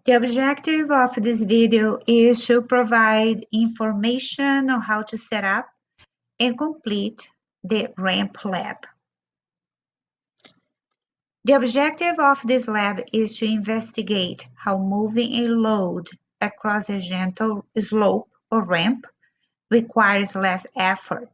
The objective of this video is to provide information on how to set up and complete the RAMP lab. The objective of this lab is to investigate how moving a load across a gentle slope or ramp requires less effort.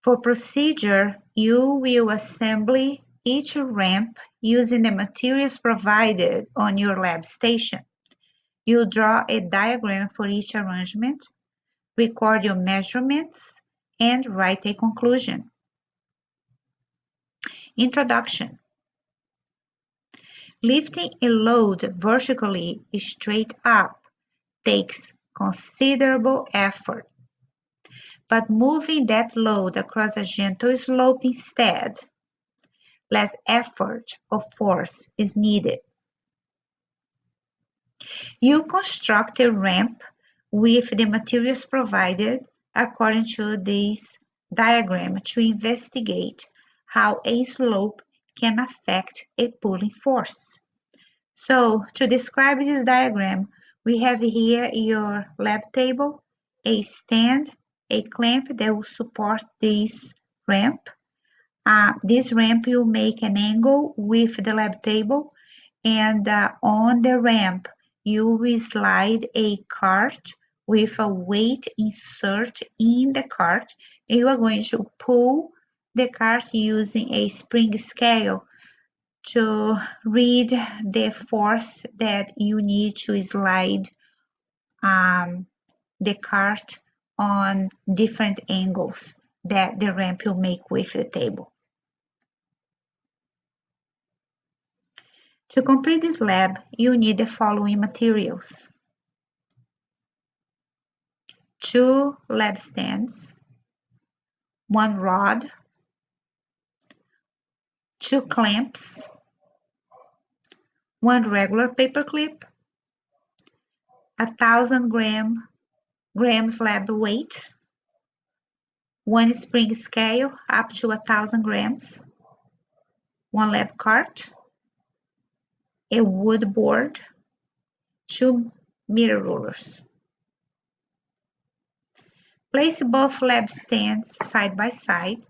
For procedure, you will assemble each ramp using the materials provided on your lab station. You draw a diagram for each arrangement, record your measurements, and write a conclusion. Introduction. Lifting a load vertically straight up takes considerable effort, but moving that load across a gentle slope instead, less effort or force is needed. You construct a ramp with the materials provided according to this diagram to investigate how a slope can affect a pulling force. So, to describe this diagram, we have here your lab table, a stand, a clamp that will support this ramp. This ramp will make an angle with the lab table, and on the ramp you will slide a cart with a weight insert in the cart, and you are going to pull the cart using a spring scale to read the force that you need to slide the cart on different angles that the ramp will make with the table. To complete this lab, you need the following materials: 2 lab stands, 1 rod, 2 clamps, 1 regular paper clip, 1,000 grams lab weight, 1 spring scale up to 1,000 grams, 1 lab cart, a wood board, 2 meter rulers. Place both lab stands side by side.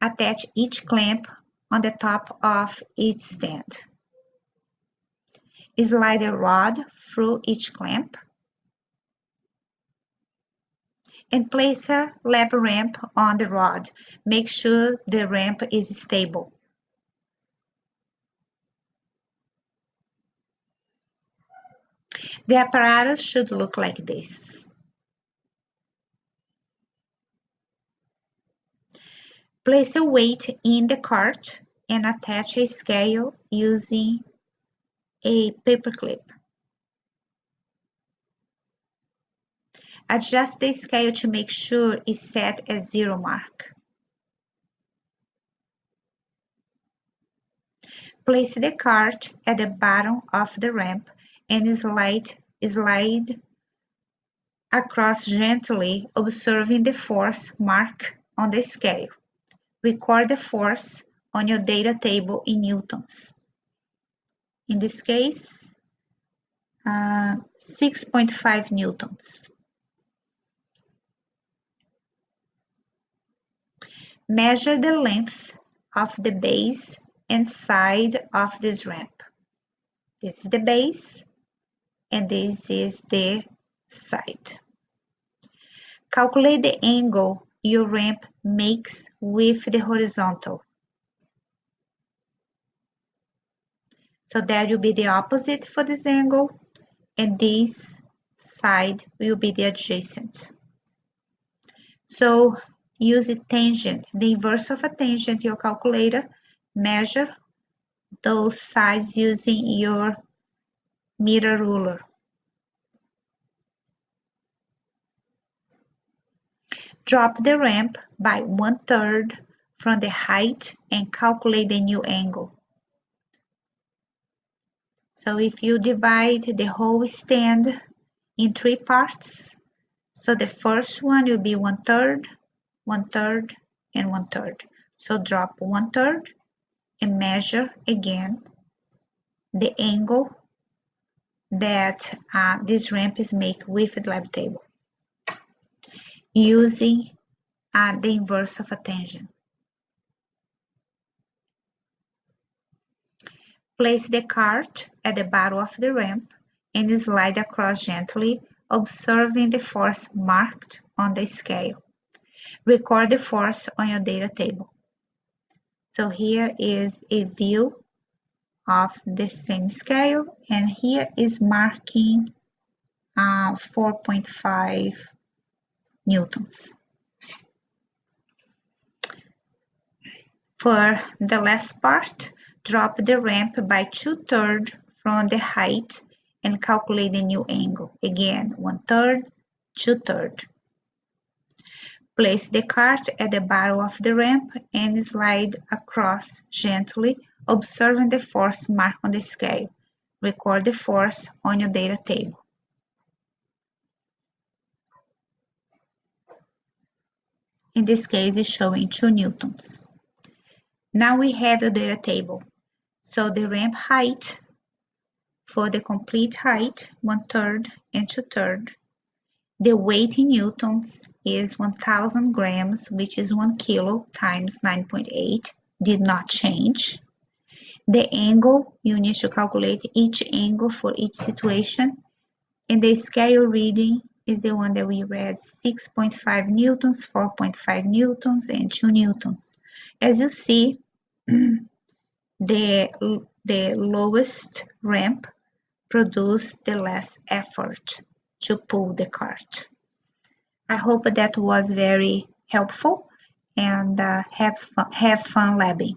Attach each clamp on the top of each stand. Slide a rod through each clamp. And place a lab ramp on the rod. Make sure the ramp is stable. The apparatus should look like this. Place a weight in the cart and attach a scale using a paper clip. Adjust the scale to make sure it's set at 0 mark. Place the cart at the bottom of the ramp and slide across gently, observing the force mark on the scale. Record the force on your data table in newtons. In this case, 6.5 newtons. Measure the length of the base and side of this ramp. This is the base and this is the side. Calculate the angle your ramp makes with the horizontal. So that will be the opposite for this angle, and this side will be the adjacent. So use a tangent, the inverse of a tangent, your calculator. Measure those sides using your meter ruler. Drop the ramp by 1/3 from the height and calculate the new angle. So if you divide the whole stand in 3 parts, so the first one will be 1/3, 1/3, and 1/3. So drop 1/3 and measure again the angle that this ramp is made with the lab table using the inverse of a tangent. Place the cart at the bottom of the ramp and slide across gently, observing the force marked on the scale. Record the force on your data table. So here is a view of the same scale, and here is marking 4.5 newtons. For the last part, drop the ramp by 2/3 from the height and calculate the new angle. Again, 1/3, 2/3. Place the cart at the bottom of the ramp and slide across gently, observing the force marked on the scale. Record the force on your data table. In this case, it's showing 2 newtons. Now we have your data table. So the ramp height for the complete height, 1/3 and 2/3. The weight in newtons is 1000 grams, which is 1 kilo times 9.8, did not change. The angle, you need to calculate each angle for each situation. And the scale reading is the one that we read, 6.5 newtons, 4.5 newtons, and 2 newtons. As you see, the lowest ramp produced the less effort to pull the cart. I hope that was very helpful, and have fun labbing.